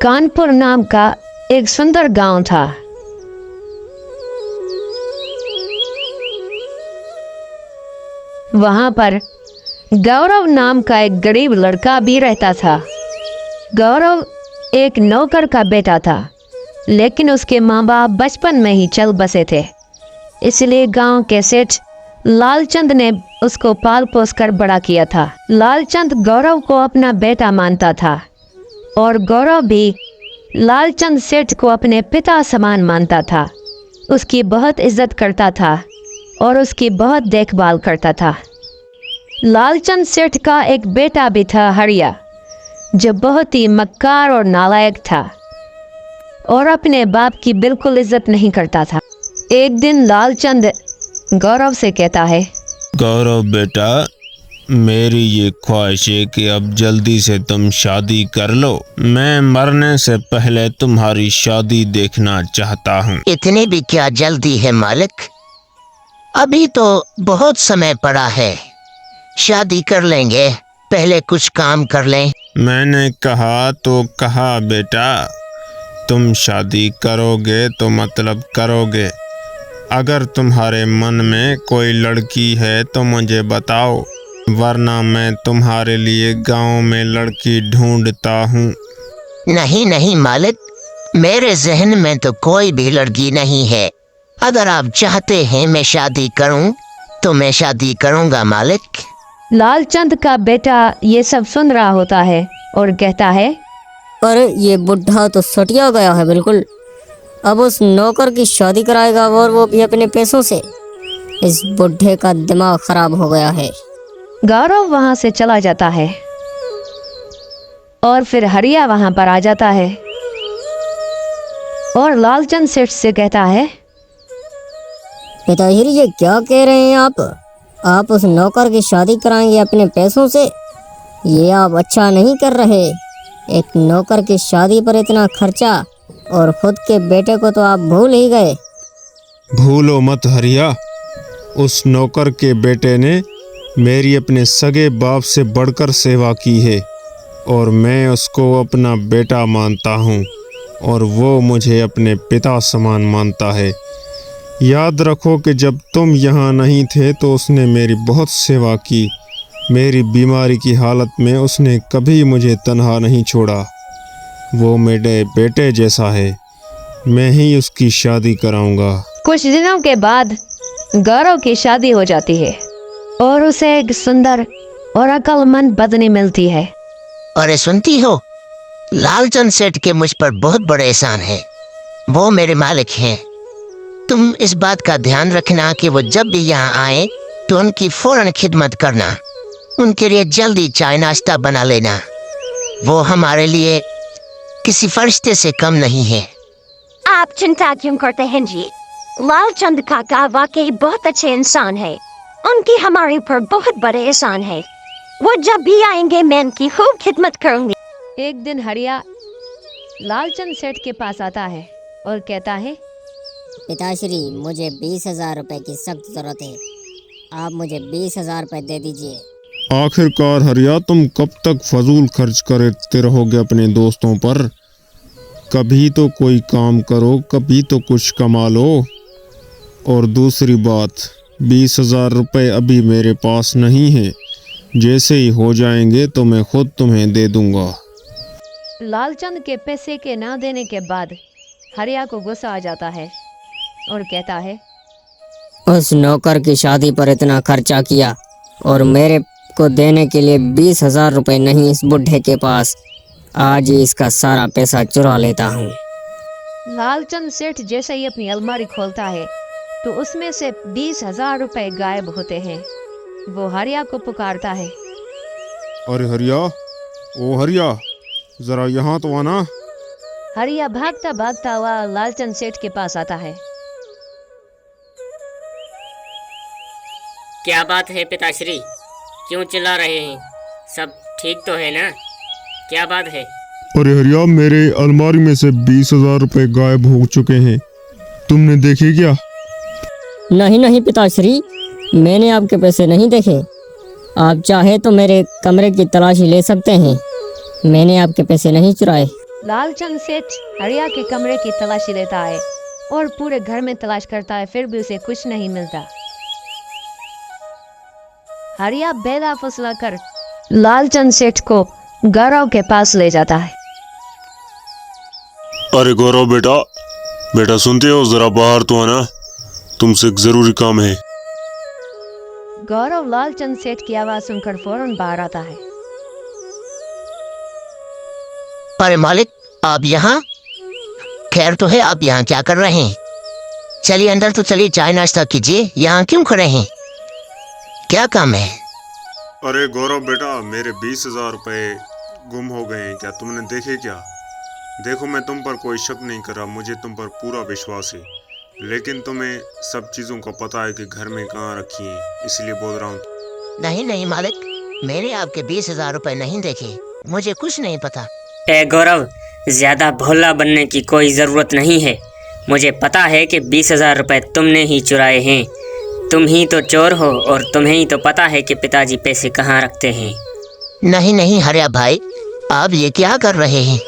कानपुर नाम का एक सुंदर गांव था। वहां पर गौरव नाम का एक गरीब लड़का भी रहता था। गौरव एक नौकर का बेटा था, लेकिन उसके माँ बाप बचपन में ही चल बसे थे, इसलिए गांव के सेठ लालचंद ने उसको पाल पोस कर बड़ा किया था। लालचंद गौरव को अपना बेटा मानता था और गौरव भी लालचंद सेठ को अपने पिता समान मानता था। उसकी बहुत इज्जत करता था और उसकी बहुत देखभाल करता था। लालचंद सेठ का एक बेटा भी था, हरिया, जो बहुत ही मक्कार और नालायक था और अपने बाप की बिल्कुल इज्जत नहीं करता था। एक दिन लालचंद गौरव से कहता है, गौरव बेटा, मेरी ये ख्वाहिश है कि अब जल्दी से तुम शादी कर लो। मैं मरने से पहले तुम्हारी शादी देखना चाहता हूँ। इतनी भी क्या जल्दी है मालिक, अभी तो बहुत समय पड़ा है। शादी कर लेंगे, पहले कुछ काम कर लें। मैंने कहा तो कहा बेटा, तुम शादी करोगे तो मतलब करोगे। अगर तुम्हारे मन में कोई लड़की है तो मुझे बताओ, वरना मैं तुम्हारे लिए गांव में लड़की ढूंढता हूँ। नहीं नहीं मालिक, मेरे जहन में तो कोई भी लड़की नहीं है। अगर आप चाहते हैं मैं शादी करूँ तो मैं शादी करूँगा मालिक। लालचंद का बेटा ये सब सुन रहा होता है और कहता है, अरे ये बुढ़ा तो सटिया गया है बिल्कुल। अब उस नौकर की शादी कराएगा और वो भी अपने पैसों से। इस बुढ़े का दिमाग खराब हो गया है। गौरव वहां से चला जाता है और फिर हरिया वहां पर आ जाता है और लालचंद सेठ से कहता है, पिताजी ये क्या कह रहे हैं आप उस नौकर की शादी कराएंगे अपने पैसों से? ये आप अच्छा नहीं कर रहे। एक नौकर की शादी पर इतना खर्चा और खुद के बेटे को तो आप भूल ही गए। भूलो मत हरिया, उस नौकर के बेटे ने मेरी अपने सगे बाप से बढ़कर सेवा की है और मैं उसको अपना बेटा मानता हूँ और वो मुझे अपने पिता समान मानता है। याद रखो कि जब तुम यहाँ नहीं थे तो उसने मेरी बहुत सेवा की। मेरी बीमारी की हालत में उसने कभी मुझे तन्हा नहीं छोड़ा। वो मेरे बेटे जैसा है, मैं ही उसकी शादी कराऊंगा। कुछ दिनों के बाद गौरव की शादी हो जाती है और उसे एक सुंदर और अक्लमंद पत्नी मिलती है। अरे सुनती हो, लालचंद सेठ के मुझ पर बहुत बड़े एहसान है। वो मेरे मालिक हैं। तुम इस बात का ध्यान रखना कि वो जब भी यहाँ आए तो उनकी फौरन खिदमत करना। उनके लिए जल्दी चाय नाश्ता बना लेना। वो हमारे लिए किसी फरिश्ते से कम नहीं है। आप चिंता क्यों करते हैं जी? लालचंद काका वाकई बहुत अच्छे इंसान है। उनकी हमारे ऊपर बहुत बड़े एहसान है। वो जब भी आएंगे मैं उनकी खूब खिदमत करूंगी। एक दिन हरिया लालचंद सेठ के पास आता है और कहता है, पिताश्री, मुझे 20,000 रुपए की सख्त जरूरत है। आप मुझे 20,000 रुपए दे दीजिए। आखिरकार हरिया, तुम कब तक फजूल खर्च करते रहोगे अपने दोस्तों पर? कभी तो कोई काम करो, कभी तो कुछ कमा लो। और दूसरी बात, 20,000 रुपये अभी मेरे पास नहीं है। जैसे ही हो जाएंगे तो मैं खुद तुम्हें दे दूंगा। लालचंद के पैसे के ना देने के बाद हरिया को गुस्सा आ जाता है और कहता है, उस नौकर की शादी पर इतना खर्चा किया और मेरे को देने के लिए 20,000 रुपए नहीं इस बुढ़े के पास। आज ही इसका सारा पैसा चुरा लेता हूँ। लालचंद सेठ जैसे ही अपनी अलमारी खोलता है तो उसमें से 20,000 रुपए गायब होते हैं। वो हरिया को पुकारता है, अरे हरिया, ओ हरिया, जरा यहाँ तो आना। हरिया भागता भागता हुआ लालचंद सेठ के पास आता है। क्या बात है पिताश्री, क्यों चिल्ला रहे हैं? सब ठीक तो है ना? क्या बात है? अरे हरिया, मेरे अलमारी में से 20,000 रुपये गायब हो चुके हैं। तुमने देखे क्या? नहीं नहीं पिताश्री, मैंने आपके पैसे नहीं देखे। आप चाहे तो मेरे कमरे की तलाशी ले सकते हैं। मैंने आपके पैसे नहीं चुराए। लालचंद सेठ हरिया के कमरे की तलाशी लेता है और पूरे घर में तलाश करता है, फिर भी उसे कुछ नहीं मिलता। हरिया बेला फुसला कर लालचंद सेठ को गौरव के पास ले जाता है। अरे गौरव बेटा, बेटा सुनते हो, जरा बाहर तो आना, तुमसे एक जरूरी काम है। गौरव लालचंद सेठ की आवाज सुनकर फौरन बाहर आता है। अरे मालिक, आप यहाँ? खैर तो है, आप यहाँ क्या कर रहे हैं? चलिए अंदर तो चलिए, चाय नाश्ता कीजिए। यहाँ क्यों खड़े हैं? क्या काम है? अरे गौरव बेटा, मेरे 20,000 रुपए गुम हो गए हैं, क्या तुमने देखे क्या? देखो, मैं तुम पर कोई शक नहीं कर रहा, मुझे तुम पर पूरा विश्वास है, लेकिन तुम्हें सब चीज़ों का पता है कि घर में कहाँ रखी हैं, इसलिए बोल रहा हूँ। नहीं नहीं मालिक, मैंने आपके 20,000 रुपए नहीं देखे, मुझे कुछ नहीं पता। ए गौरव, ज्यादा भोला बनने की कोई जरूरत नहीं है। मुझे पता है कि 20,000 रुपए तुमने ही चुराए हैं। तुम ही तो चोर हो और तुम्हें ही तो पता है कि पिताजी पैसे कहाँ रखते हैं। नहीं नहीं हरिया भाई, आप ये क्या कर रहे हैं?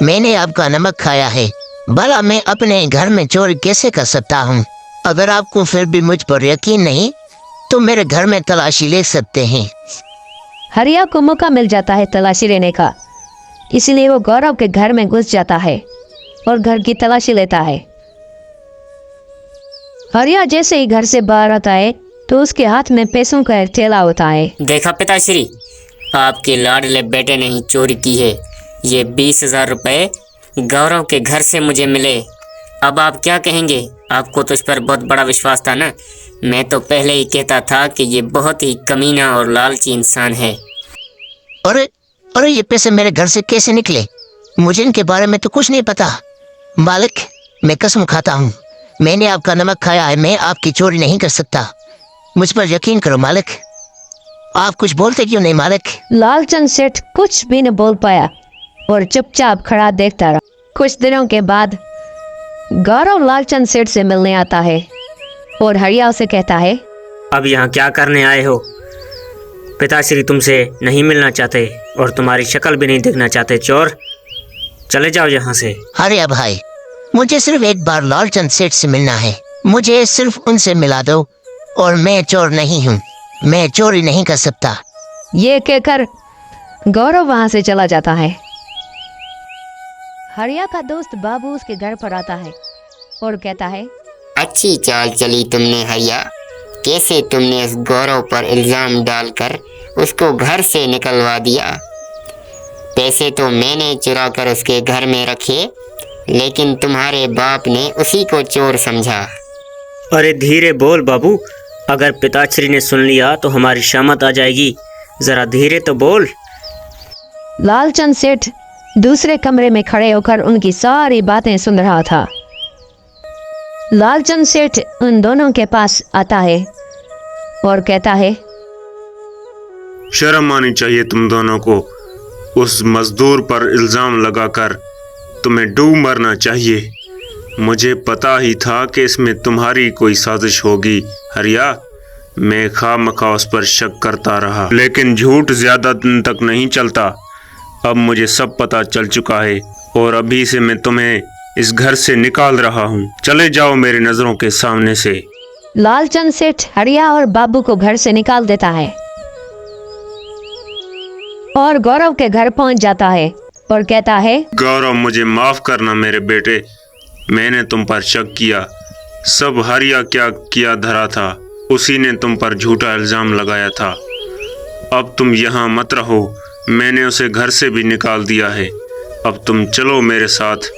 मैंने आपका नमक खाया है, भला मैं अपने घर में चोरी कैसे कर सकता हूँ? अगर आपको फिर भी मुझ पर यकीन नहीं तो मेरे घर में तलाशी ले सकते हैं। हरिया को मौका मिल जाता है तलाशी लेने का, इसलिए वो गौरव के घर में घुस जाता है और घर की तलाशी लेता है। हरिया जैसे ही घर से बाहर आता है तो उसके हाथ में पैसों का एक थैला होता है। देखा पिताश्री, आपके लाडले बेटे ने ही चोरी की है। ये 20,000 रुपए गौरव के घर से मुझे मिले। अब आप क्या कहेंगे? आपको तो इस पर बहुत बड़ा विश्वास था ना। मैं तो पहले ही कहता था कि ये बहुत ही कमीना और लालची इंसान है। अरे अरे, ये पैसे मेरे घर से कैसे निकले? मुझे इनके बारे में तो कुछ नहीं पता। मालिक, मैं कसम खाता हूँ, मैंने आपका नमक खाया है, मैं आपकी चोरी नहीं कर सकता। मुझ पर यकीन करो मालिक। आप कुछ बोलते क्यों नहीं मालिक? लालचंद सेठ कुछ भी न बोल पाया और चुपचाप खड़ा देखता रहा। कुछ दिनों के बाद गौरव लालचंद सेठ से मिलने आता है और हरिया उसे कहता है, अब यहाँ क्या करने आए हो? पिताश्री तुमसे नहीं मिलना चाहते और तुम्हारी शक्ल भी नहीं देखना चाहते। चोर, चले जाओ यहाँ से। हरिया भाई, मुझे सिर्फ एक बार लालचंद सेठ से मिलना है, मुझे सिर्फ उनसे मिला दो और मैं चोर नहीं हूँ, मैं चोरी नहीं कर सकता। ये कहकर गौरव वहां से चला जाता है। हरिया का दोस्त बाबू उसके घर पर आता है और कहता है, अच्छी चाल चली तुमने हरिया। कैसे तुमने उस गौरव पर इल्जाम डालकर उसको घर से निकलवा दिया? पैसे तो मैंने चुरा कर उसके घर में रखे, लेकिन तुम्हारे बाप ने उसी को चोर समझा। अरे धीरे बोल बाबू, अगर पिताश्री ने सुन लिया तो हमारी शामत आ जाएगी। जरा धीरे तो बोल। लालचंद सेठ दूसरे कमरे में खड़े होकर उनकी सारी बातें सुन रहा था। लालचंद सेठ उन दोनों के पास आता है और कहता है, शर्म आनी चाहिए तुम दोनों को। उस मजदूर पर इल्जाम लगाकर तुम्हें डूब मरना चाहिए। मुझे पता ही था कि इसमें तुम्हारी कोई साजिश होगी हरिया। मैं खामखा उस पर शक करता रहा, लेकिन झूठ ज्यादा दिन तक नहीं चलता। अब मुझे सब पता चल चुका है और अभी से मैं तुम्हें इस घर से निकाल रहा हूँ। चले जाओ मेरी नजरों के सामने से। लालचंद सेठ हरिया और बाबू को घर से निकाल देता है और गौरव के घर पहुंच जाता है और कहता है, गौरव, मुझे माफ करना मेरे बेटे, मैंने तुम पर शक किया। सब हरिया क्या किया धरा था, उसी ने तुम पर झूठा इल्जाम लगाया था। अब तुम यहाँ मत रहो, मैंने उसे घर से भी निकाल दिया है। अब तुम चलो मेरे साथ,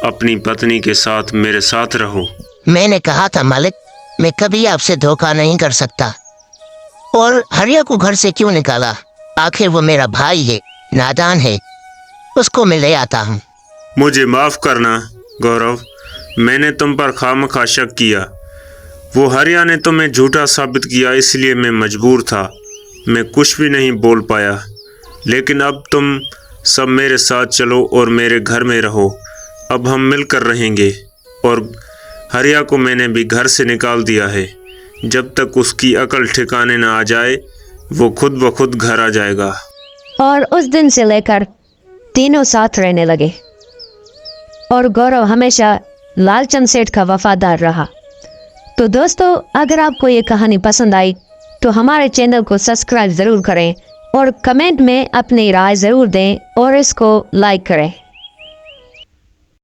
अपनी पत्नी के साथ मेरे साथ रहो। मैंने कहा था मालिक, मैं कभी आपसे धोखा नहीं कर सकता। और हरिया को घर से क्यों निकाला? आखिर वो मेरा भाई है, नादान है, उसको मैं ले आता हूँ। मुझे माफ करना गौरव, मैंने तुम पर खामखा शक किया। वो हरिया ने तुम्हें झूठा साबित किया, इसलिए मैं मजबूर था, मैं कुछ भी नहीं बोल पाया। लेकिन अब तुम सब मेरे साथ चलो और मेरे घर में रहो। अब हम मिलकर रहेंगे। और हरिया को मैंने भी घर से निकाल दिया है। जब तक उसकी अकल ठिकाने ना आ जाए, वो खुद ब खुद घर आ जाएगा। और उस दिन से लेकर तीनों साथ रहने लगे। और गौरव हमेशा लालचंद सेठ का वफादार रहा। तो दोस्तों, अगर आपको ये कहानी पसंद आई तो हमारे चैनल को सब्सक्राइब ज़रूर करें और कमेंट में अपनी राय ज़रूर दें और इसको लाइक करें।